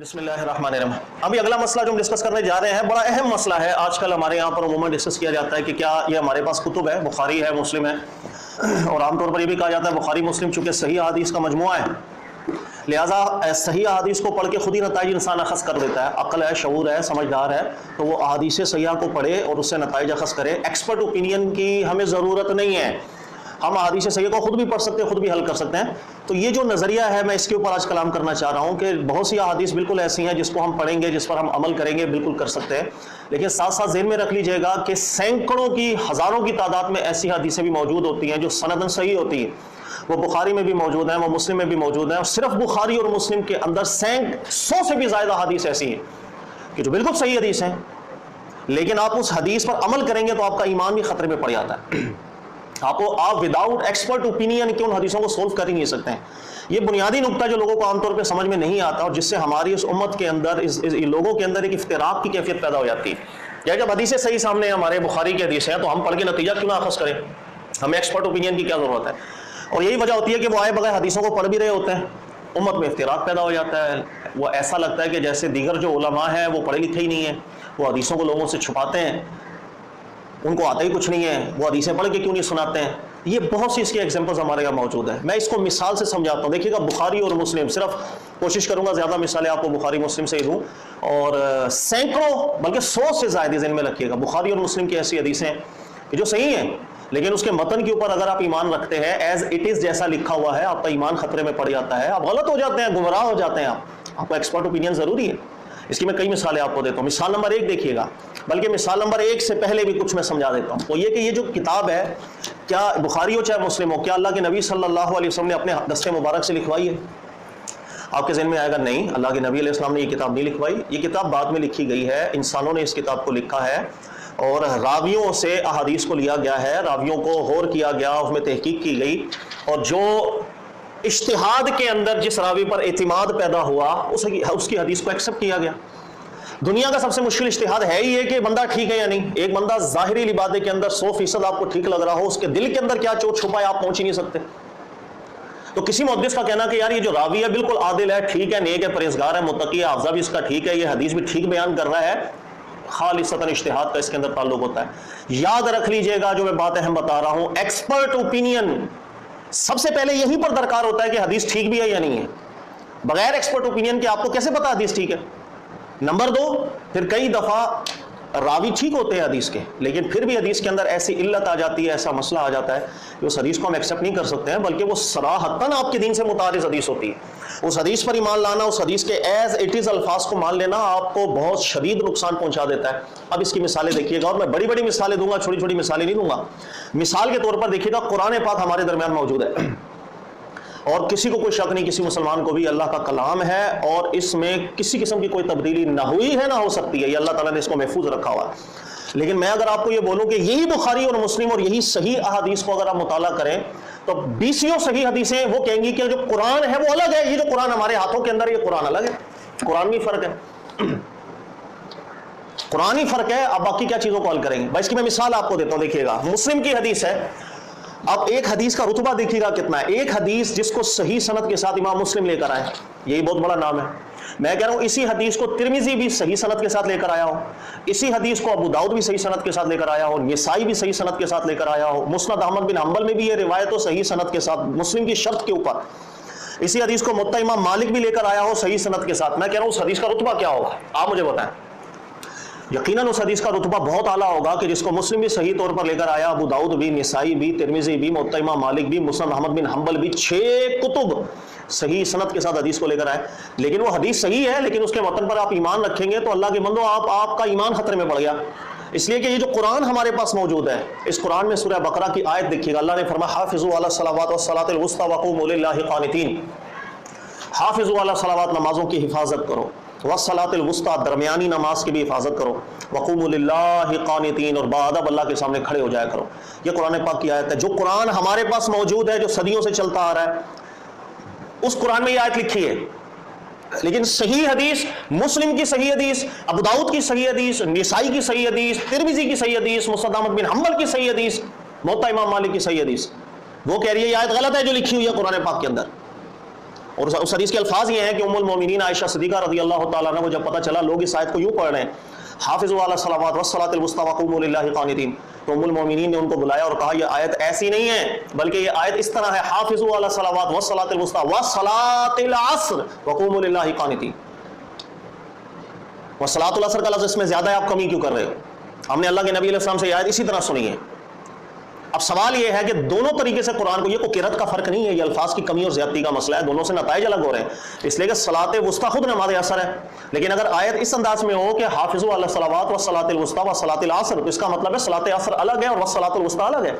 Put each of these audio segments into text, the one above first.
بسم اللہ الرحمن الرحیم۔ ابھی اگلا مسئلہ جو ہم ڈسکس کرنے جا رہے ہیں بڑا اہم مسئلہ ہے، آج کل ہمارے یہاں پر عموماً ڈسکس کیا جاتا ہے کہ کیا یہ ہمارے پاس کتب ہے، بخاری ہے، مسلم ہے، اور عام طور پر یہ بھی کہا جاتا ہے بخاری مسلم چونکہ صحیح احادیث کا مجموعہ ہے، لہٰذا صحیح احادیث کو پڑھ کے خود ہی نتائج انسان اخذ کر دیتا ہے، عقل ہے، شعور ہے، سمجھدار ہے، تو وہ احادیث صحیحہ کو پڑھے اور اس سے نتائج اخذ کرے۔ ایکسپرٹ اوپینین کی ہمیں ضرورت نہیں ہے، ہم احادیث صحیحہ کو خود بھی پڑھ سکتے ہیں، خود بھی حل کر سکتے ہیں۔ تو یہ جو نظریہ ہے میں اس کے اوپر آج کلام کرنا چاہ رہا ہوں کہ بہت سی احادیث بالکل ایسی ہیں جس کو ہم پڑھیں گے، جس پر ہم عمل کریں گے، بالکل کر سکتے ہیں، لیکن ساتھ ساتھ ذہن میں رکھ لیجئے گا کہ سینکڑوں کی، ہزاروں کی تعداد میں ایسی حدیثیں بھی موجود ہوتی ہیں جو سندن صحیح ہوتی ہیں، وہ بخاری میں بھی موجود ہیں، وہ مسلم میں بھی موجود ہیں، اور صرف بخاری اور مسلم کے اندر 100 سے بھی زیادہ حدیث ایسی ہیں کہ جو بالکل صحیح حدیث ہیں، لیکن آپ اس حدیث پر عمل کریں گے تو آپ کا ایمان بھی خطرے میں پڑ جاتا ہے۔ آپ وداؤٹ ایکسپرٹ اوپینین کے ان حدیثوں کو سولو کر ہی نہیں سکتے ہیں۔ یہ بنیادی نقطہ جو لوگوں کو عام طور پہ سمجھ میں نہیں آتا اور جس سے ہماری اس امت کے اندر اس لوگوں کے اندر ایک افتراق کی کیفیت پیدا ہو جاتی ہے۔ یا جب حدیثیں صحیح سامنے ہیں، ہمارے بخاری کی حدیث ہیں، تو ہم پڑھ کے نتیجہ کیوں نہ اخذ کریں؟ ہمیں ایکسپرٹ اوپینین کی کیا ضرورت ہے؟ اور یہی وجہ ہوتی ہے کہ وہ آئے بغیر حدیثوں کو پڑھ بھی رہے ہوتے ہیں، امت میں افتراق پیدا ہو جاتا ہے۔ وہ ایسا لگتا ہے کہ جیسے دیگر جو علماء ہیں وہ پڑھے لکھے ہی نہیں ہیں، وہ حدیثوں کو لوگوں سے چھپاتے ہیں، ان کو آتا ہی کچھ نہیں ہے، وہ حدیثیں پڑھ کے کیوں نہیں سناتے ہیں۔ یہ بہت سی اس کی ایگزامپلز ہمارے یہاں موجود ہیں۔ میں اس کو مثال سے سمجھاتا ہوں۔ دیکھیے گا بخاری اور مسلم، صرف کوشش کروں گا زیادہ مثالیں آپ کو بخاری مسلم سے ہی دوں، اور سینکڑوں بلکہ 100 سے زائد ذہن میں رکھیے گا بخاری اور مسلم کی ایسی حدیثیں جو صحیح ہیں، لیکن اس کے متن کے اوپر اگر آپ ایمان رکھتے ہیں ایز اٹ از جیسا لکھا ہوا ہے، آپ کا ایمان خطرے میں پڑ جاتا ہے، آپ غلط ہو جاتے ہیں، گمراہ ہو جاتے ہیں۔ آپ کو ایکسپرٹ اوپینین ضروری ہے۔ اس کی میں کئی مثالیں آپ کو دیتا ہوں۔ مثال نمبر 1 دیکھیے گا، بلکہ مثال نمبر 1 سے پہلے بھی کچھ میں سمجھا دیتا ہوں۔ وہ یہ کہ یہ جو کتاب ہے، کیا بخاری ہو چاہے مسلم ہو، کیا اللہ کے نبی صلی اللہ علیہ وسلم نے اپنے دست مبارک سے لکھوائی ہے؟ آپ کے ذہن میں آئے گا نہیں، اللہ کے نبی علیہ السلام نے یہ کتاب نہیں لکھوائی، یہ کتاب بعد میں لکھی گئی ہے، انسانوں نے اس کتاب کو لکھا ہے، اور راویوں سے احادیث کو لیا گیا ہے، راویوں کو غور کیا گیا، اس میں تحقیق کی گئی، اور جو اجتہاد کے اندر جس راوی پر اعتماد پیدا ہوا اس کی حدیث کو ایکسپٹ کیا گیا۔ دنیا کا سب سے مشکل اجتہاد ہے ہی یہ کہ بندہ ٹھیک ہے یا نہیں۔ ایک بندہ ظاہری لبادے کے اندر 100% آپ کو ٹھیک لگ رہا ہو، اس کے دل کے اندر کیا چوٹ چھپا ہے آپ پہنچ ہی نہیں سکتے۔ تو کسی محدث کا کہنا کہ یار یہ جو راوی ہے بالکل عادل ہے، ٹھیک ہے، نیک ہے، پرہیزگار ہے، متقی ہے، حافظہ بھی اس کا ٹھیک ہے، یہ حدیث بھی ٹھیک بیان کر رہا ہے، خالصتاً اجتہاد کا اس کے اندر تعلق ہوتا ہے۔ یاد رکھ لیجئے گا جو میں بات اہم بتا رہا ہوں، ایکسپرٹ اوپینین سب سے پہلے یہیں پر درکار ہوتا ہے کہ حدیث ٹھیک بھی ہے یا نہیں ہے۔ بغیر ایکسپرٹ اوپینین کے آپ کو کیسے پتا حدیث ٹھیک ہے؟ نمبر 2، پھر کئی دفعہ راوی ٹھیک ہوتے ہیں حدیث کے، لیکن پھر بھی حدیث کے اندر ایسی علت آ جاتی ہے، ایسا مسئلہ آ جاتا ہے کہ اس حدیث کو ہم ایکسپٹ نہیں کر سکتے ہیں، بلکہ وہ صراحتاً آپ کے دین سے متعارض حدیث ہوتی ہے۔ اس حدیث پر ایمان لانا، اس حدیث کے ایز اٹ از الفاظ کو مان لینا آپ کو بہت شدید نقصان پہنچا دیتا ہے۔ اب اس کی مثالیں دیکھیے گا، اور میں بڑی بڑی مثالیں دوں گا، چھوٹی چھوٹی مثالیں نہیں دوں گا۔ مثال کے طور پر دیکھیے گا قرآن پاک ہمارے درمیان موجود ہے، اور کسی کو کوئی شک نہیں، کسی مسلمان کو بھی اللہ کا کلام ہے، اور اس میں کسی قسم کی کوئی تبدیلی نہ ہوئی ہے نہ ہو سکتی ہے، یہ اللہ تعالیٰ نے اس کو محفوظ رکھا ہوا ہے۔ لیکن میں اگر آپ کو یہ بولوں کہ یہی بخاری اور مسلم اور یہی صحیح احادیث کو اگر آپ مطالعہ کریں تو 20 صحیح حدیثیں وہ کہیں گی کہ جو قرآن ہے وہ الگ ہے، یہ جو قرآن ہمارے ہاتھوں کے اندر یہ قرآن الگ ہے، قرآن میں فرق ہے، قرآن ہی فرق ہے، آپ باقی کیا چیزوں کو حل کریں گے؟ بھائی اس کی میں مثال آپ کو دیتا ہوں، دیکھیے گا مسلم کی حدیث ہے، اب ایک حدیث کا رتبہ دیکھیے گا کتنا ہے۔ ایک حدیث جس کو صحیح سند کے ساتھ امام مسلم لے کر آئے، یہی بہت بڑا نام ہے۔ میں کہہ رہا ہوں اسی حدیث کو ترمذی بھی صحیح سند کے ساتھ لے کر آیا ہو، اسی حدیث کو ابو داؤد بھی صحیح سند کے ساتھ لے کر آیا ہو، نسائی بھی صحیح سند کے ساتھ لے کر آیا ہو، مسند احمد بن حنبل میں بھی یہ روایت ہو صحیح سند کے ساتھ مسلم کی شرط کے اوپر، اسی حدیث کو موطا امام مالک بھی لے کر آیا ہو صحیح سند کے ساتھ۔ میں کہہ رہا ہوں اس حدیث کا رتبہ کیا ہوگا، آپ مجھے بتائیں۔ یقیناً اس حدیث کا رتبہ بہت اعلیٰ ہوگا کہ جس کو مسلم بھی صحیح طور پر لے کر آیا، ابو داؤد بھی، نسائی بھی، ترمذی بھی، موطا امام مالک بھی، مسند احمد بن حنبل بھی، 6 کتب صحیح سند کے ساتھ حدیث کو لے کر آئے، لیکن وہ حدیث صحیح ہے، لیکن اس کے متن پر آپ ایمان رکھیں گے تو اللہ کے بندو آپ کا ایمان خطرے میں پڑ گیا، اس لیے کہ یہ جو قرآن ہمارے پاس موجود ہے، اس قرآن میں سورہ بقرہ کی آیت دیکھیے گا، اللہ نے فرمایا حافظوا علی الصلوات والصلاۃ الوسطی وقوموا للہ قانتین، حافظوا علی الصلوات، نمازوں کی حفاظت کرو، والصلاۃ الوسطی، درمیانی نماز کی بھی حفاظت کرو، وقوموا للہ قانتین، اور باادب اللہ کے سامنے کھڑے ہو جایا کرو۔ یہ قرآن پاک کی آیت ہے، جو قرآن ہمارے پاس موجود ہے، جو صدیوں سے چلتا آ رہا ہے، اس قرآن میں یہ آیت لکھی ہے، لیکن صحیح حدیث، مسلم کی صحیح حدیث، ابو داؤد کی صحیح حدیث، نسائی کی صحیح حدیث، ترمذی کی صحیح حدیث، مسند احمد بن حنبل کی صحیح حدیث، موطا امام مالک کی صحیح حدیث، وہ کہہ رہی ہے یہ آیت غلط ہے جو لکھی ہوئی ہے قرآن پاک کے اندر۔ اور اس حدیث کے الفاظ یہ ہیں کہ ام المومنین عائشہ صدیقہ رضی اللہ تعالیٰ عنہ کو جب پتہ چلا لوگ اس آیت کو یوں پڑھ رہے ہیں حافظوا علی الصلوات والصلاۃ الوسطی وقوموا للہ قانتین، تو ام المومنین نے ان کو بلایا اور کہا یہ آیت ایسی نہیں ہے، بلکہ یہ آیت اس طرح ہے حافظوا علی الصلوات والصلاۃ الوسطی والصلاۃ العصر وقوموا للہ قانتین، والصلاۃ العصر کا لفظ اس میں زیادہ ہے، آپ کمی کیوں کر رہے ہو؟ ہم نے اللہ کے نبی علیہ السلام سے یہ آیت اسی طرح سنی ہے۔ اب سوال یہ ہے کہ دونوں طریقے سے قرآن کو، یہ کوئی قرأت کا فرق نہیں ہے، یہ الفاظ کی کمی اور زیادتی کا مسئلہ ہے، دونوں سے نتائج الگ ہو رہے ہیں، اس لیے کہ صلاۃ وسطیٰ خود نماز اثر ہے، لیکن اگر آیت اس انداز میں ہو کہ حافظوا علی الصلوات والصلاۃ الوسطی والصلاۃ العصر، تو اس کا مطلب ہے صلاۃ عصر الگ ہے اور والصلاۃ الوسطی الگ ہے۔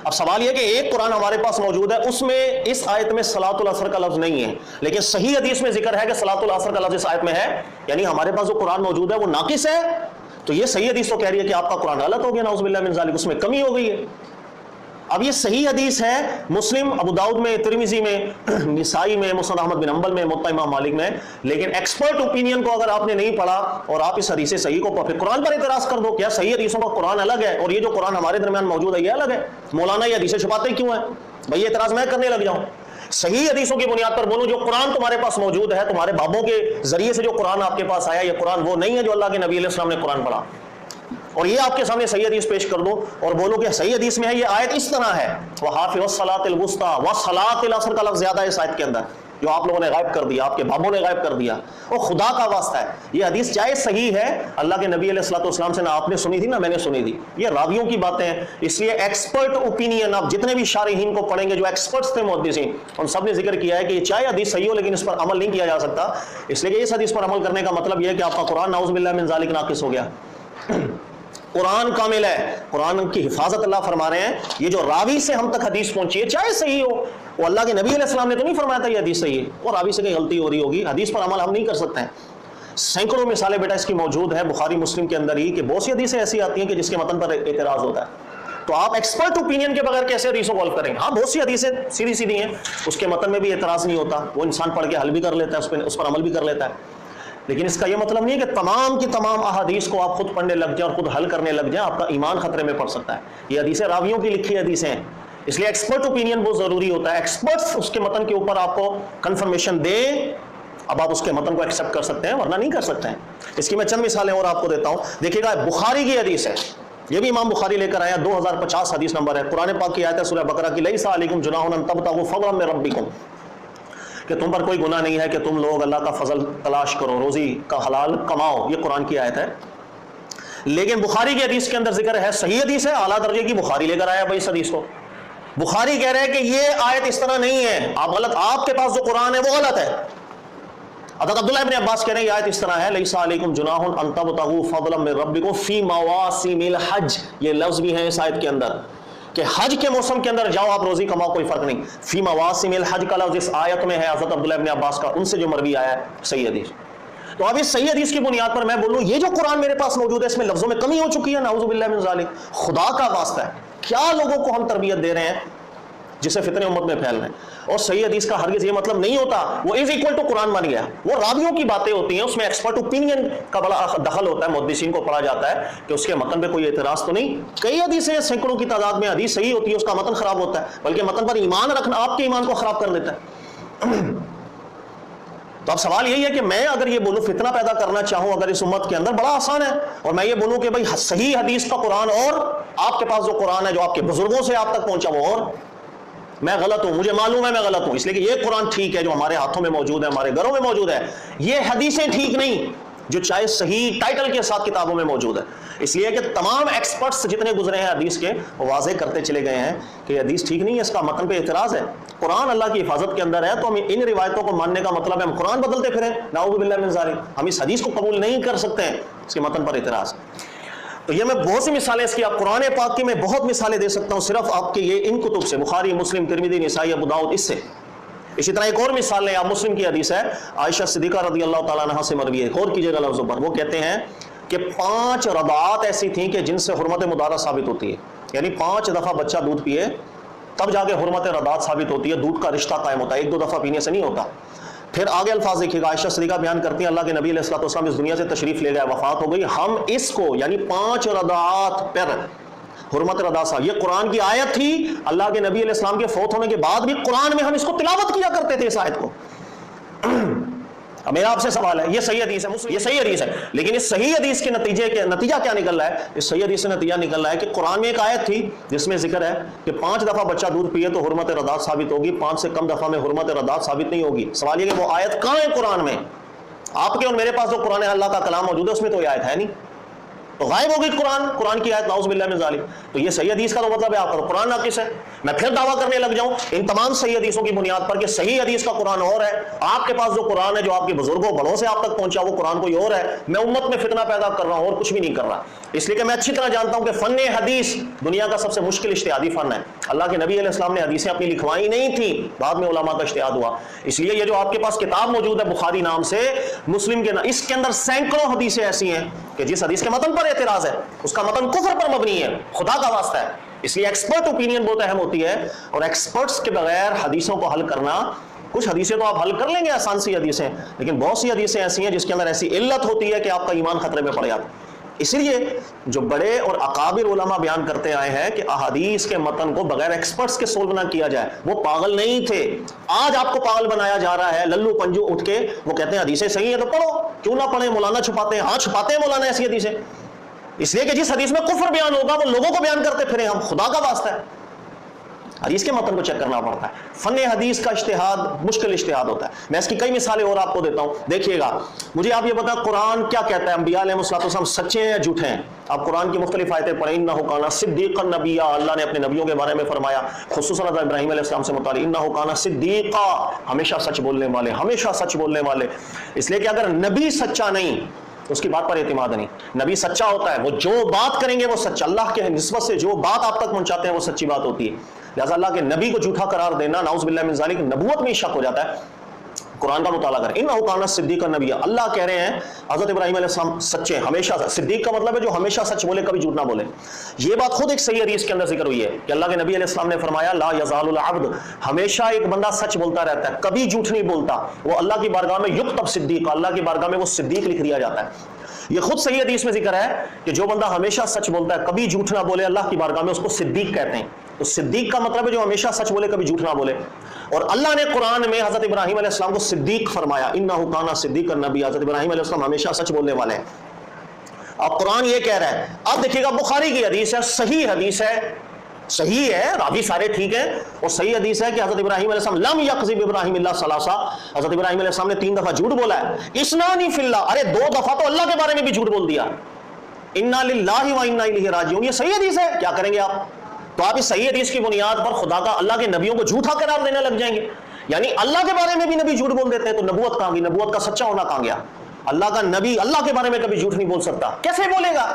اب سوال یہ کہ ایک قرآن ہمارے پاس موجود ہے، اس میں اس آیت میں صلاۃ العصر کا لفظ نہیں ہے، لیکن صحیح حدیث میں ذکر ہے کہ صلاۃ العصر کا لفظ اس آیت میں ہے، یعنی ہمارے پاس جو قرآن موجود ہے وہ ناقص ہے، تو یہ صحیح حدیث تو کہہ رہی ہے کہ آپ کا قرآن غلط ہو گیا، نعوذ باللہ من ذالک، اس میں کمی ہو گئی ہے۔ اب یہ صحیح حدیث ہے مسلم، ابو داؤد میں، ترمذی میں، نسائی میں، مسند احمد بن حنبل میں، موطا امام مالک میں، لیکن ایکسپرٹ اوپینین کو اگر آپ نے نہیں پڑھا اور آپ اس حدیث صحیح کو پھر قرآن پر اعتراض کر دو، کیا صحیح حدیثوں کا قرآن الگ ہے اور یہ جو قرآن ہمارے درمیان موجود ہے یہ الگ ہے؟ مولانا یہ حدیثیں چھپاتے کیوں ہیں بھائی؟ یہ اعتراض میں کرنے لگ جاؤں؟ صحیح حدیثوں کی بنیاد پر بولو، جو قرآن تمہارے پاس موجود ہے، تمہارے بابوں کے ذریعے سے جو قرآن آپ کے پاس آیا، یہ قرآن وہ نہیں ہے جو اللہ کے نبی علیہ السلام نے قرآن پڑھا، اور یہ آپ کے سامنے صحیح حدیث پیش کر دو اور بولو کہ صحیح حدیث میں ہے یہ آیت اس طرح ہے، وحافظوا الصلاۃ الوسطی والصلاۃ العصر کا لفظ زیادہ ہے اس آیت کے اندر، جو آپ لوگوں نے غائب کر دیا، آپ کے بابوں نے غائب کر دیا، اور خدا کا واسطہ ہے یہ حدیث چاہے صحیح ہے، اللہ کے نبی علیہ الصلوۃ والسلام سے نہ آپ نے سنی تھی نہ میں نے سنی تھی، یہ راویوں کی باتیں ہیں، اس لیے ایکسپرٹ اوپینین آپ جتنے بھی شارحین کو پڑھیں گے جو ایکسپرٹس تھے محدثین، ان سب نے ذکر کیا ہے کہ یہ چاہے حدیث صحیح ہو لیکن اس پر عمل نہیں کیا جا سکتا، اس لیے کہ اس حدیث پر عمل کرنے کا مطلب یہ ہے کہ آپ کا قرآن نعوذ باللہ من ذالک ناقص ہو گیا۔ قرآن کامل ہے، قرآن کی حفاظت اللہ فرما رہے ہیں، یہ جو راوی سے ہم تک حدیث پہنچی ہے چاہے صحیح ہو، وہ اللہ کے نبی علیہ السلام نے تو نہیں فرمایا تھا یہ حدیث صحیح ہے، اور راوی سے کہیں غلطی ہو رہی ہوگی، حدیث پر عمل ہم نہیں کر سکتے ہیں۔ سینکڑوں مثالیں بیٹا اس کی موجود ہے بخاری مسلم کے اندر ہی کہ بہت سی حدیثیں ایسی آتی ہیں کہ جس کے متن پر اعتراض ہوتا ہے، تو آپ ایکسپرٹ اوپینین کے بغیر کیسے حدیثوں کو حل کریں گے؟ ہاں بہت سی حدیثیں سیدھی سیدھی ہیں، اس کے متن میں بھی اعتراض نہیں ہوتا، وہ انسان پڑھ کے حل بھی کر لیتا ہے، اس پر عمل بھی کر لیتا ہے، لیکن اس کا یہ مطلب نہیں ہے کہ تمام کی تمام احادیث کو آپ خود پڑھنے لگ جائیں اور خود حل کرنے لگ جائیں، آپ کا ایمان خطرے میں پڑ سکتا ہے۔ یہ حدیثیں راویوں کی لکھی حدیثیں ہیں، اس لیے ایکسپرٹ اوپینین بہت ضروری ہوتا ہے، ایکسپرٹس اس کے متن کے اوپر آپ کو کنفرمیشن دیں، اب آپ اس کے متن کو ایکسیپٹ کر سکتے ہیں ورنہ نہیں کر سکتے ہیں۔ اس کی میں چند مثالیں اور آپ کو دیتا ہوں، دیکھیے گا بخاری کی حدیث ہے، یہ بھی امام بخاری لے کر آیا، 2050 حدیث نمبر ہے، قرآن پاک کی آیت ہے سورہ بقرہ کی، لیس علیکم جناح ان تبتغوا فضلا من ربکم، کہ تم پر کوئی گناہ نہیں ہے کہ تم لوگ اللہ کا فضل تلاش کرو، روزی کا حلال کماؤ، یہ قرآن کی آیت ہے، لیکن بخاری کی حدیث کے اندر ذکر ہے، صحیح حدیث ہے، اعلیٰ درجے کی، بخاری لے کر آیا بھائی اس حدیث کو، بخاری کہہ رہے ہیں کہ یہ آیت اس طرح نہیں ہے، آپ غلط، آپ کے پاس جو قرآن ہے وہ غلط ہے۔ حضرت عبداللہ ابن عباس کہہ رہے ہیں یہ آیت اس طرح ہے، لیس علیکم جناح ان تبتغوا فضلا من ربکم فی مواسم الحج، یہ لفظ بھی ہے اس آیت کے اندر کہ حج کے موسم کے اندر جاؤ آپ روزی کماؤ، کوئی فرق نہیں، فی مواسم الحج کا لفظ اس آیت میں ہے، حضرت عبداللہ ابن عباس کا، ان سے جو مروی آیا ہے صحیح حدیث۔ تو اب اس صحیح حدیث کی بنیاد پر میں بولوں یہ جو قرآن میرے پاس موجود ہے اس میں لفظوں میں کمی ہو چکی ہے، نعوذ باللہ من ذالک، خدا کا واسطہ ہے، کیا لوگوں کو ہم تربیت دے رہے ہیں جسے فتنے امت میں پھیل رہے ہیں؟ اور صحیح حدیث کا ہرگز یہ مطلب نہیں ہوتا وہ از اکول ٹو قرآن بن گیا، وہ راویوں کی باتیں ہوتی ہیں، اس میں ایکسپرٹ اوپینین کا بڑا دخل ہوتا ہے، محدثین کو پڑھا جاتا ہے کہ اس کے متن پہ کوئی اعتراض تو نہیں، کئی حدیثیں سینکڑوں کی تعداد میں حدیث صحیح ہوتی ہے، اس کا متن خراب ہوتا ہے، بلکہ متن پر ایمان رکھنا آپ کے ایمان کو خراب کر دیتا ہے۔ تو اب سوال یہی ہے کہ میں اگر یہ بولوں فتنہ پیدا کرنا چاہوں اگر اس امت کے اندر، بڑا آسان ہے، اور میں یہ بولوں کہ بھائی صحیح حدیث کا قرآن اور آپ کے پاس جو قرآن ہے جو آپ کے بزرگوں سے آپ تک پہنچا وہ اور، میں غلط ہوں، مجھے معلوم ہے میں غلط ہوں، اس لیے کہ یہ قرآن ٹھیک ہے جو ہمارے ہاتھوں میں موجود ہے، ہمارے گھروں میں موجود ہے، یہ حدیثیں ٹھیک نہیں جو چاہے صحیح ٹائٹل کے ساتھ کتابوں میں موجود ہے، اس لیے کہ تمام ایکسپرٹس جتنے گزرے ہیں حدیث کے وہ واضح کرتے چلے گئے ہیں کہ حدیث ٹھیک نہیں ہے، اس کا متن پہ اعتراض ہے، قرآن اللہ کی حفاظت کے اندر ہے، تو ہم ان روایتوں کو ماننے کا مطلب ہے ہم قرآن بدلتے پھریں، نعوذ باللہ من ذالک، ہم اس حدیث کو قبول نہیں کر سکتے ہیں، اس کے متن پر اعتراض۔ تو یہ میں بہت سی مثالیں اس کی، آپ قرآن پاک کی میں بہت مثالیں دے سکتا ہوں صرف آپ کے یہ ان کتب سے، بخاری، مسلم، ترمذی، نسائی، ابو داؤد، اس سے۔ اسی طرح ایک اور مثال ہے، آپ مسلم کی حدیث ہے، عائشہ صدیقہ رضی اللہ تعالیٰ عنہ سے مروی ہے، غور کیجیے گا لفظوں پر، وہ کہتے ہیں کہ 5 رضاعات ایسی تھیں کہ جن سے حرمت مدارہ ثابت ہوتی ہے، یعنی 5 دفعہ بچہ دودھ پیے تب جا کے حرمت رضاعت ثابت ہوتی ہے، دودھ کا رشتہ قائم ہوتا ہے، 1-2 دفعہ پینے سے نہیں ہوتا۔ پھر آگے الفاظ دیکھیے گا، عائشہ صدیقہ بیان کرتی ہیں اللہ کے نبی علیہ الصلوۃ والسلام اس دنیا سے تشریف لے گئے، وفات ہو گئی، ہم اس کو یعنی 5 رضاعات پر حرمت رضا صاحب، یہ قرآن کی آیت تھی، اللہ کے نبی علیہ السلام کے فوت ہونے کے بعد بھی قرآن میں ہم اس کو تلاوت کیا کرتے تھے اس آیت کو۔ اب میرا آپ سے سوال ہے، یہ صحیح حدیث ہے، یہ صحیح حدیث ہے، لیکن اس صحیح حدیث کے نتیجہ کیا نکل رہا ہے؟ اس صحیح حدیث سے نتیجہ نکل رہا ہے کہ قرآن میں ایک آیت تھی جس میں ذکر ہے کہ 5 دفعہ بچہ دودھ پیے تو حرمت رضاعت ثابت ہوگی، 5 سے کم دفعہ میں حرمت رضاعت ثابت نہیں ہوگی۔ سوال یہ کہ وہ آیت کہاں ہے قرآن میں؟ آپ کے اور میرے پاس جو قرآن اللہ کا کلام موجود ہے اس میں تو یہ آیت ہے نہیں، تو غائب ہو گئی قرآن کی آیت، نعوذ باللہ من ذالک۔ تو یہ صحیح حدیث کا تو مطلب ہے آپ کا قرآن ناقص ہے۔ میں پھر دعویٰ کرنے لگ جاؤں ان تمام صحیح حدیثوں کی بنیاد پر کہ صحیح حدیث کا قرآن اور ہے، آپ کے پاس جو قرآن ہے جو آپ کے بزرگوں بڑوں سے آپ تک پہنچا وہ قرآن کوئی اور ہے۔ میں امت میں فتنہ پیدا کر رہا ہوں اور کچھ بھی نہیں کر رہا، اس لیے کہ میں اچھی طرح جانتا ہوں کہ فن حدیث دنیا کا سب سے مشکل اجتہادی فن ہے۔ اللہ کے نبی علیہ السلام نے حدیثیں اپنی لکھوائی نہیں تھیں، بعد میں علماء کا اجتہاد ہوا۔ اس لیے یہ جو آپ کے پاس کتاب موجود ہے بخاری نام سے، مسلم کے نام، اس کے اندر سینکڑوں حدیثیں ایسی ہیں کہ جس حدیث کے متن پر اعتراض ہے اس کا متن کفر پر مبنی ہے، خدا کا واسطہ ہے۔ اس لیے ایکسپرٹ اوپینین بہت اہم ہوتی ہے، اور ایکسپرٹس کے بغیر حدیثوں کو حل کرنا، کچھ حدیثیں تو آپ حل کر لیں گے آسان سی حدیثیں، لیکن بہت سی حدیثیں ایسی ہیں جس کے اندر ایسی علت ہوتی ہے کہ آپ کا ایمان خطرے میں پڑ جاتا ہے۔ اسی لیے جو بڑے اور اکابر علماء بیان کرتے آئے ہیں کہ احادیث کے متن کو بغیر ایکسپرٹس کے سولو نہ کیا جائے، وہ پاگل نہیں تھے۔ آج آپ کو پاگل بنایا جا رہا ہے، للو پنجو اٹھ کے وہ کہتے ہیں حدیثیں صحیح ہیں تو پڑھو، کیوں نہ پڑھیں؟ مولانا چھپاتے ہیں، ہاں چھپاتے ہیں مولانا ایسی حدیثیں، اس لیے کہ جس حدیث میں کفر بیان ہوگا وہ لوگوں کو بیان کرتے پھریں ہم، خدا کا واسطہ ہے۔ حدیث کے متن کو چیک کرنا پڑتا ہے۔ فن حدیث کا اجتہاد مشکل اجتہاد ہوتا ہے۔ میں اس کی کئی مثالیں اور آپ کو دیتا ہوں، دیکھیے گا۔ مجھے آپ یہ بتائیں قرآن کیا کہتا ہے؟ انبیاء علیہ السلام سچے ہیں یا جھوٹے ہیں؟ آپ قرآن کی مختلف آیتیں پڑھیں، انہ کان صدیقا نبیا، اللہ نے اپنے نبیوں کے بارے میں فرمایا، خصوصاً حضرت ابراہیم علیہ السلام سے متعلق، انہ کان صدیقا، ہمیشہ سچ بولنے والے، ہمیشہ سچ بولنے والے۔ اس لیے کہ اگر نبی سچا نہیں اس کی بات پر اعتماد نہیں۔ نبی سچا ہوتا ہے، وہ جو بات کریں گے وہ سچ، اللہ کے نسبت سے جو بات آپ تک پہنچاتے ہیں وہ سچی بات ہوتی ہے۔ لہٰذا اللہ کے نبی کو جھوٹا قرار دینا نعوذ باللہ من ذالک، نبوت میں شک ہو جاتا ہے۔ قرآن کا مطالعہ کریں، انہ کان صدیقا نبیا، اللہ کہہ رہے ہیں حضرت ابراہیم علیہ السلام سچے، ہمیشہ صدیق کا مطلب ہے جو ہمیشہ سچ بولے، کبھی جھوٹ نہ بولے۔ یہ بات خود ایک صحیح حدیث کے اندر ذکر ہوئی ہے کہ اللہ کے نبی علیہ السلام نے فرمایا لا یزال العبد، ہمیشہ ایک بندہ سچ بولتا رہتا ہے، کبھی جھوٹ نہیں بولتا، وہ اللہ کی بارگاہ میں یکتب صدیق، اللہ کی بارگاہ میں وہ صدیق لکھ دیا جاتا ہے۔ یہ خود صحیح حدیث میں ذکر ہے کہ جو بندہ ہمیشہ سچ بولتا ہے، کبھی جھوٹ نہ بولے، اللہ کی بارگاہ میں اس کو صدیق کہتے ہیں۔ تو صدیق کا مطلب ہے جو ہمیشہ سچ بولے، کبھی جھوٹ نہ بولے۔ اور اللہ نے قرآن میں حضرت ابراہیم علیہ السلام کو صدیق فرمایا، انہ کان صدیقا نبیا، حضرت ابراہیم علیہ السلام ہمیشہ سچ بولنے والے ہیں۔ اب قرآن یہ کہہ رہا ہے، اب دیکھیے گا بخاری کی حدیث ہے، صحیح حدیث ہے، صحیح ہے، راوی سارے ٹھیک ہیں، اور صحیح حدیث ہے کہ حضرت ابراہیم علیہ السلام لم یکذب ابراہیم الا ثلاثا، حضرت ابراہیم علیہ السلام نے 3 دفعہ جھوٹ بولا ہے۔ اثنان فی اللہ، ارے 2 دفعہ تو اللہ کے بارے میں بھی جھوٹ بول دیا۔ انا للہ و انا الیہ راجعون، یہ صحیح حدیث ہے، کیا کریں گے آپ؟ تو آپ اس صحیح حدیث کی بنیاد پر خدا کا، اللہ کے نبیوں کو جھوٹا قرار دینے لگ جائیں گے، یعنی اللہ کے بارے میں بھی نبی جھوٹ بول دیتے ہیں، تو نبوت کہاں گئی؟ نبوت کا سچا ہونا کہاں گیا؟ اللہ کا نبی اللہ کے بارے میں کبھی جھوٹ نہیں بول سکتا، کیسے بولے گا؟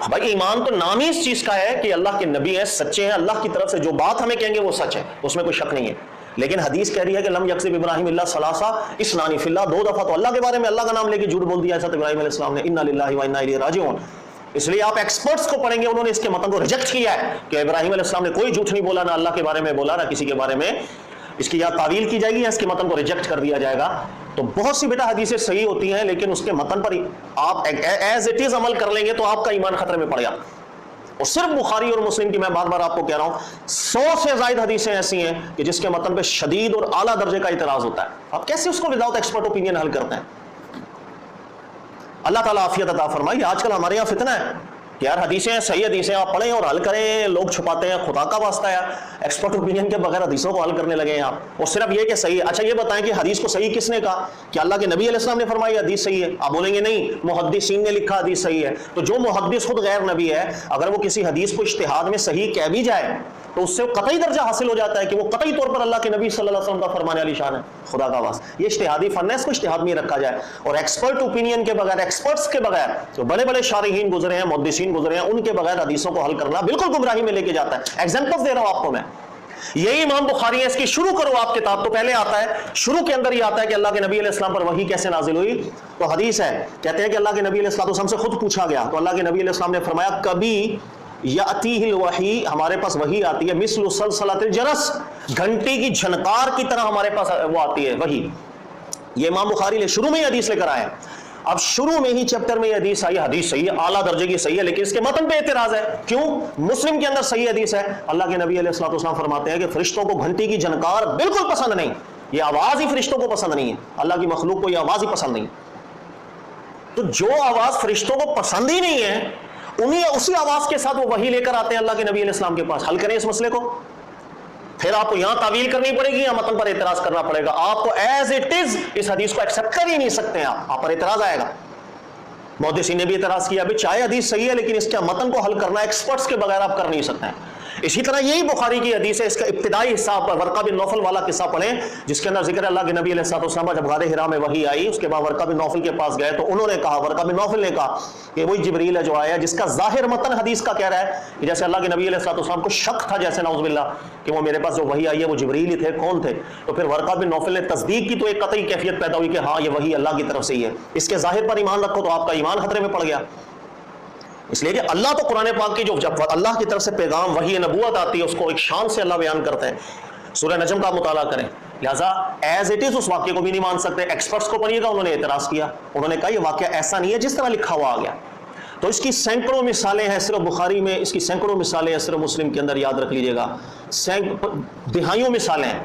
بھائی ایمان تو نام ہی اس چیز کا ہے کہ اللہ کے نبی ہیں، سچے ہیں، اللہ کی طرف سے جو بات ہمیں کہیں گے وہ سچ ہے، اس میں کوئی شک نہیں ہے۔ لیکن حدیث کہہ رہی ہے کہ لم یکذب ابراہیم الا ثلاثا اثنان فی اللہ، 2 دفعہ تو اللہ کے بارے میں اللہ کا نام لے کے جھوٹ بول دیا حضرت ابراہیم علیہ السلام نے، انا للہ و انا الیہ راجعون۔ اس لیے آپ ایکسپرٹس کو پڑھیں گے، انہوں نے اس کے متن کو ریجیکٹ کیا ہے کہ ابراہیم علیہ السلام نے کوئی جھوٹ نہیں بولا، نہ اللہ کے بارے میں بولا، نہ کسی کے بارے میں۔ اس کی یا تعویل کی جائے گی یا اس کے متن کو ریجیکٹ کر دیا جائے گا۔ تو بہت سی بیٹا حدیثیں صحیح ہوتی ہیں، لیکن اس کے متن پر آپ ایز اٹ از عمل کر لیں گے تو آپ کا ایمان خطرے میں پڑ گا۔ اور صرف بخاری اور مسلم کی میں بار بار آپ کو کہہ رہا ہوں 100 سے زائد حدیثیں ایسی ہیں کہ جس کے متن پہ شدید اور اعلیٰ درجے کا اعتراض ہوتا ہے، آپ کیسے اس کو وداؤٹ ایکسپرٹ اوپینین حل کرتے ہیں؟ اللہ تعالیٰ عافیت عطا فرمائے۔ آج کل ہمارے یہاں فتنہ ہے کہ یار حدیثیں صحیح حدیثیں آپ پڑھیں اور حل کریں، لوگ چھپاتے ہیں، خدا کا واسطہ ہے، ایکسپرٹ اوپینین کے بغیر حدیثوں کو حل کرنے لگے ہیں آپ، اور صرف یہ کہ صحیح ہے۔ اچھا یہ بتائیں کہ حدیث کو صحیح کس نے کہا؟ کہ اللہ کے نبی علیہ السلام نے فرمایا حدیث صحیح ہے؟ آپ بولیں گے نہیں، محدثین نے لکھا حدیث صحیح ہے۔ تو جو محدث خود غیر نبی ہے، اگر وہ کسی حدیث کو اجتہاد میں صحیح کہہ بھی جائے تو اس سے قطعی درجہ حاصل ہو جاتا ہے کہ وہ قطعی طور پر اللہ کے نبی صلی اللہ علیہ وسلم کا فرمان علی شان ہے، خدا کا واسطہ۔ یہ اجتہادی فن ہے، اس کو اجتہاد میں رکھا جائے، اور ایکسپرٹ اوپینین کے بغیر، ایکسپرٹس کے بغیر، جو بڑے بڑے شارحین گزرے ہیں، محدثین گزرے ہیں، ان کے بغیر حدیثوں کو حل کرنا بالکل گمراہی میں لے کے جاتا ہے۔ ایگزامپلس دے رہا ہوں آپ کو میں، یہی امام بخاری ہے، اس کی شروع کرو آپ کتاب تو پہلے آتا ہے، شروع کے اندر ہی آتا ہے کہ اللہ کے نبی علیہ السلام پر وحی کیسے نازل ہوئی۔ تو حدیث ہے، کہتے ہیں کہ اللہ کے نبی علیہ السلام سے خود پوچھا گیا تو اللہ کے نبی علیہ السلام نے فرمایا کبھی یاتیہ الوحی، ہمارے پاس وحی آتی ہے، مثل سلسلۃ الجرس، گھنٹی کی جھنکار کی طرح ہمارے پاس وہ آتی ہے وحی۔ یہ امام بخاری نے شروع میں ہی حدیث لے کر آئے۔ اب شروع میں ہی چیپٹر میں یہ حدیث آئی، حدیث صحیح ہے، اعلیٰ درجے کی صحیح ہے، لیکن اس کے متن پہ اعتراض ہے. کیوں؟ مسلم کے اندر صحیح حدیث ہے، اللہ کے نبی علیہ الصلوۃ والسلام فرماتے ہیں کہ فرشتوں کو گھنٹی کی جھنکار بالکل پسند نہیں، یہ آواز ہی فرشتوں کو پسند نہیں ہے، اللہ کی مخلوق کو یہ آواز ہی پسند نہیں. تو جو آواز فرشتوں کو پسند ہی نہیں ہے، اسی آواز کے ساتھ وہ وحی لے کر آتے ہیں اللہ کے نبی علیہ السلام کے پاس. حل کریں اس مسئلے کو. پھر آپ کو یہاں تعویل کرنی پڑے گی یا متن پر اعتراض کرنا پڑے گا. آپ کو ایز اٹ از اس حدیث کو ایکسیپٹ کر ہی نہیں سکتے، آپ پر اعتراض آئے گا. محدثین نے بھی اعتراض کیا، ابھی چاہے حدیث صحیح ہے لیکن اس کے متن کو حل کرنا ایکسپرٹس کے بغیر آپ کر نہیں سکتے ہیں. اسی طرح یہی بخاری کی حدیث ہے، اس کا ابتدائی حصہ ورقہ بن نوفل والا قصہ پڑھیں جس کے اندر ذکر اللہ کے نبی علیہ الصلوۃ والسلام جب غار حرا میں وحی آئی، اس کے بعد ورقہ بن نوفل کے پاس گئے تو انہوں نے کہا، ورقہ بن نوفل نے کہا کہ وہی جبریل ہے جو آیا، جس کا ظاہر متن حدیث کا کہہ رہا ہے کہ جیسے اللہ کے نبی علیہ الصلوۃ والسلام کو شک تھا، جیسے نعوذ باللہ کہ وہ میرے پاس جو وحی آئی ہے وہ جبریل ہی تھے، کون تھے؟ تو پھر ورقہ بن نوفل نے تصدیق کی تو ایک قطعی کیفیت پیدا ہوئی کہ ہاں یہ وحی اللہ کی طرف سے ہی ہے. اس کے ظاہر پر ایمان رکھو تو آپ کا ایمان خطرے میں پڑ گیا. اس لیے کہ اللہ تو قرآن پاک کی جو جب اللہ کی طرف سے پیغام وحی نبوت آتی ہے اس کو ایک شان سے اللہ بیان کرتے ہیں. سورہ نجم کا مطالعہ کریں، لہٰذا ایز اٹ از اس واقعے کو بھی نہیں مان سکتے. ایکسپرٹس کو پڑھیے گا، انہوں نے اعتراض کیا، انہوں نے کہا یہ واقعہ ایسا نہیں ہے جس طرح لکھا ہوا آ گیا. تو اس کی سینکڑوں مثالیں ہیں صرف بخاری میں، اس کی سینکڑوں مثالیں ہیں صرف مسلم کے اندر. یاد رکھ لیجیے گا، دہائیوں مثالیں ہیں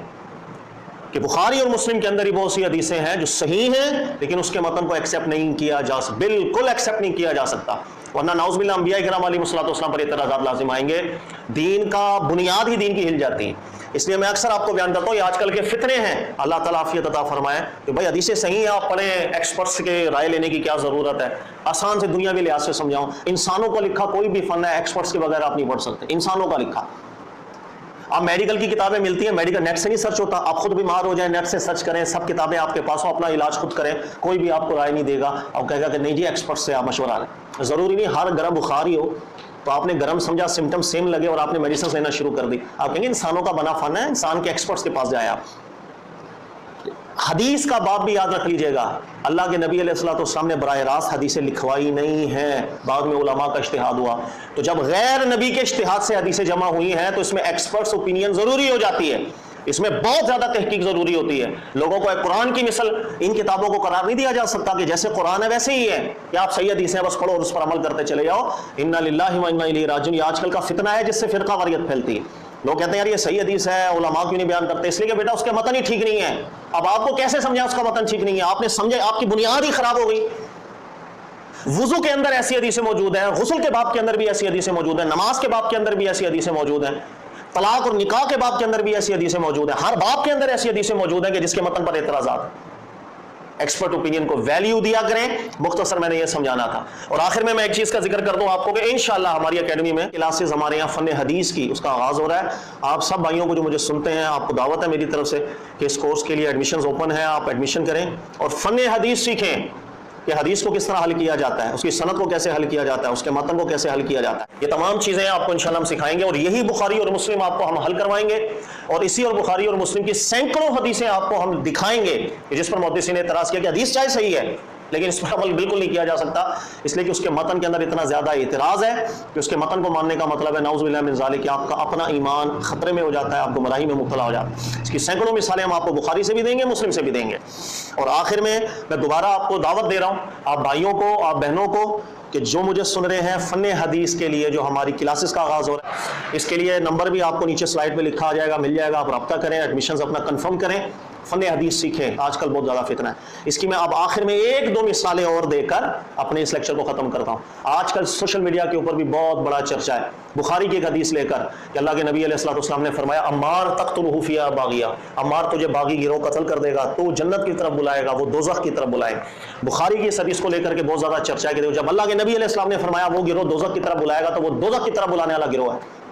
کہ بخاری اور مسلم کے اندر ہی بہت سی حدیثیں ہیں جو صحیح ہیں لیکن اس کے متن کو ایکسیپٹ نہیں کیا جا سکتا، بالکل ایکسیپٹ نہیں کیا جا سکتا. ورنہ نعوذ باللہ انبیاء کرام علیہ الصلوۃ والسلام پر اعتراضات لازم آئیں گے. دین کا بنیاد ہی دین کی ہل جاتی ہے. اس لیے میں اکثر آپ کو بیان کرتا ہوں یہ آج کل کے فتنے ہیں، اللہ تعالیٰ عافیت عطا فرمائے کہ بھائی حدیثیں صحیح ہیں آپ پڑھیں، ایکسپرٹس کے رائے لینے کی کیا ضرورت ہے. آسان سے دنیاوی لحاظ سے سمجھاؤں، انسانوں کا لکھا کوئی بھی فن ہے ایکسپرٹس کے بغیر آپ نہیں پڑھ سکتے. انسانوں کا لکھا، آپ میڈیکل کی کتابیں ملتی ہیں، میڈیکل نیٹ سے نہیں سرچ ہوتا، آپ خود بیمار ہو جائیں نیٹ سے سرچ کریں، سب کتابیں آپ کے پاس ہو، اپنا علاج خود کریں، کوئی بھی آپ کو رائے نہیں دے گا اور کہے گا کہ نہیں جی ایکسپرٹ سے آپ مشورہ لیں. ضروری نہیں ہر گرم بخاری ہو تو آپ نے گرم سمجھا، سمٹم سیم لگے اور آپ نے میڈیسن لینا شروع کر دی. آپ کہیں گے انسانوں کا بنا فن ہے، انسان کے ایکسپرٹس کے پاس جائے. آپ حدیث کا باب بھی یاد رکھ لیجئے گا، اللہ کے نبی علیہ الصلوۃ والسلام نے براہ راست حدیثیں لکھوائی نہیں ہیں، بعد میں علماء کا اجتہاد ہوا. تو جب غیر نبی کے اجتہاد سے حدیثیں جمع ہوئی ہیں تو اس میں ایکسپرٹس اوپینین ضروری ہو جاتی ہے، اس میں بہت زیادہ تحقیق ضروری ہوتی ہے. لوگوں کو قرآن کی مثل ان کتابوں کو قرار نہیں دیا جا سکتا کہ جیسے قرآن ہے ویسے ہی ہے کہ آپ صحیح حدیثیں بس پڑھو اور اس پر عمل کرتے چلے جاؤ. انا للہ و انا الیہ راجعون. یہ آج کل کا فتنہ ہے جس سے فرقہ واریت پھیلتی ہے. لوگ کہتے ہیں یار یہ صحیح حدیث ہے، علماء کیوں نہیں بیان کرتے؟ اس لیے کہ بیٹا اس کے متن ہی ٹھیک نہیں ہے. اب آپ کو کیسے سمجھا اس کا متن ٹھیک نہیں ہے؟ آپ نے سمجھا، آپ کی بنیاد ہی خراب ہو گئی. وضو کے اندر ایسی حدیثیں موجود ہیں، غسل کے باب کے اندر بھی ایسی حدیثیں موجود ہیں، نماز کے باب کے اندر بھی ایسی حدیثیں موجود ہیں، طلاق اور نکاح کے باب کے اندر بھی ایسی حدیثیں موجود ہیں. ہر باب کے اندر ایسی حدیثیں موجود ہیں کہ جس کے متن پر اعتراضات. ایکسپرٹ اوپینین کو ویلیو دیا کریں. مختصر میں نے یہ سمجھانا تھا. اور آخر میں ایک چیز کا ذکر کر دوں آپ کو کہ انشاءاللہ ہماری اکیڈمی میں کلاسز ہمارے یہاں فن حدیث کی اس کا آغاز ہو رہا ہے. آپ سب بھائیوں کو جو مجھے سنتے ہیں، آپ کو دعوت ہے میری طرف سے کہ اس کورس کے لیے ایڈمیشنز اوپن ہیں، آپ ایڈمیشن کریں اور فن حدیث سیکھیں کہ حدیث کو کس طرح حل کیا جاتا ہے، اس کی سند کو کیسے حل کیا جاتا ہے، اس کے متن کو کیسے حل کیا جاتا ہے. یہ تمام چیزیں آپ کو انشاءاللہ ہم سکھائیں گے اور یہی بخاری اور مسلم آپ کو ہم حل کروائیں گے اور اسی اور بخاری اور مسلم کی سینکڑوں حدیثیں آپ کو ہم دکھائیں گے کہ جس پر محدثین نے اعتراض کیا کہ حدیث چاہے صحیح ہے لیکن اس پر عمل بالکل نہیں کیا جا سکتا، اس لیے کہ اس کے متن کے اندر اتنا زیادہ اعتراض ہے کہ اس کے متن کو ماننے کا مطلب ہے نعوذ باللہ من ذالک کہ آپ کا اپنا ایمان خطرے میں ہو جاتا ہے، آپ گمراہی میں مبتلا ہو جاتا ہے. اس کی سینکڑوں مثالیں ہم آپ کو بخاری سے بھی دیں گے، مسلم سے بھی دیں گے. اور آخر میں دوبارہ آپ کو دعوت دے رہا ہوں، آپ بھائیوں کو، آپ بہنوں کو، کہ جو مجھے سن رہے ہیں فن حدیث کے لیے جو ہماری کلاسز کا آغاز ہو رہا ہے، اس کے لیے نمبر بھی آپ کو نیچے سلائڈ پہ لکھا آ جائے گا، مل جائے گا. آپ رابطہ کریں، ایڈمیشنز اپنا کنفرم کریں، فن حدیث سیکھیں. آج کل بہت زیادہ فتنہ ہے. اس کی میں اب آخر میں ایک دو مثالیں اور دے کر اپنے اس لیکچر کو ختم کرتا ہوں. آج کل سوشل میڈیا کے اوپر بھی بہت بڑا چرچا ہے بخاری کی ایک حدیث لے کر کہ اللہ کے نبی علیہ الصلوۃ والسلام نے فرمایا عمار تقتلہ فی باغیہ، عمار تجھے باغی گروہ قتل کر دے گا، تو جنت کی طرف بلائے گا، وہ دوزخ کی طرف بلائے. بخاری کی اس حدیث کو لے کر کے بہت زیادہ چرچا ہے کہ جب اللہ کے نبی علیہ السلام نے فرمایا وہ گروہ دوزخ کی طرف بلائے گا تو وہ دوزخ کی طرف بلانے والا گروہ ہے،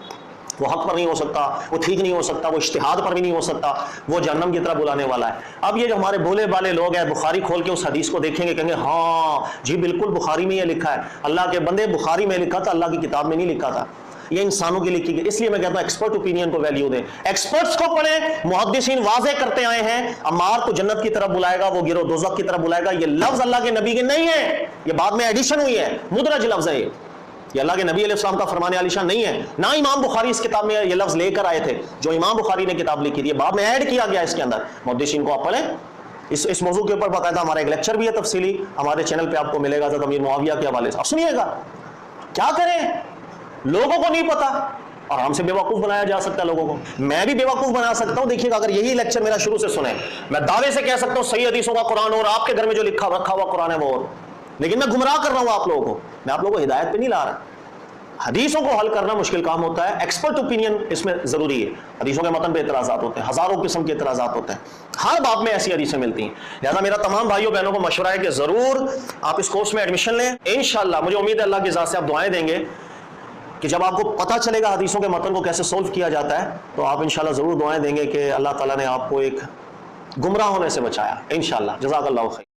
وہ حق پر نہیں ہو سکتا، وہ ٹھیک نہیں ہو سکتا، وہ اجتہاد پر بھی نہیں ہو سکتا، وہ جہنم کی طرف بلانے والا ہے. اب یہ جو ہمارے بھولے بالے لوگ ہیں بخاری کھول کے اس حدیث کو دیکھیں گے، کہیں گے ہاں جی بالکل بخاری میں یہ لکھا ہے. اللہ کے بندے بخاری میں لکھا تھا، اللہ کی کتاب میں نہیں لکھا تھا، یہ انسانوں کی لکھی گئی. اس لیے میں کہتا ہوں ایکسپرٹ اوپینین کو ویلیو دیں، ایکسپرٹس کو پڑھیں. محدثین واضح کرتے آئے ہیں عمار کو جنت کی طرف بلائے گا، وہ گروہ دوزخ کی طرف بلائے گا. یہ لفظ اللہ کے نبی کے نہیں ہے، یہ بعد میں ایڈیشن ہوئی ہے، مدرج لفظ ہے. یہ اللہ کے نبی علیہ السلام کا فرمان عالی شان نہیں ہے، نہ امام بخاری اس کتاب میں یہ لفظ لے کر آئے تھے جو امام بخاری نے کتاب لکھی تھی، یہ بعد میں ایڈ کیا گیا اس کے اندر. محدثین کو آپ پڑھیں اس موضوع کے اوپر باقاعدہ ہمارا ایک لیکچر بھی ہے تفصیلی، ہمارے چینل پہ آپ کو ملے گا حضرت امیر معاویہ کے حوالے سے. اب سنیے گا کیا کریں، لوگوں کو نہیں پتا، آرام سے بیوقوف بنایا جا سکتا ہے لوگوں کو. میں بھی بیوقوف بنا سکتا ہوں. دیکھیے گا اگر یہی لیکچر میرا شروع سے سنیں، میں دعوے سے کہہ سکتا ہوں صحیح حدیثوں کا قرآن اور آپ کے گھر میں جو رکھا ہوا قرآن ہے وہ اور، لیکن میں گمراہ کر رہا ہوں آپ لوگوں کو. میں آپ لوگوں کو ہدایت پہ نہیں لا رہا. حدیثوں کو حل کرنا مشکل کام ہوتا ہے، ایکسپرٹ اوپینین اس میں ضروری ہے. حدیثوں کے متن پہ اعتراضات ہوتے ہیں، ہزاروں قسم کے اعتراضات ہوتے ہیں، ہر باب میں ایسی حدیثیں ملتی ہیں. لہذا میرا تمام بھائیوں بہنوں کو مشورہ ہے کہ ضرور آپ اس کورس میں ایڈمیشن لیں. انشاءاللہ مجھے امید ہے اللہ کی ذات سے آپ دعائیں دیں گے کہ جب آپ کو پتہ چلے گا حدیثوں کے متن کو کیسے سولو کیا جاتا ہے تو آپ انشاءاللہ ضرور دعائیں دیں گے کہ اللہ تعالیٰ نے آپ کو ایک گمراہ ہونے سے بچایا. انشاءاللہ. جزاک اللہ خیر.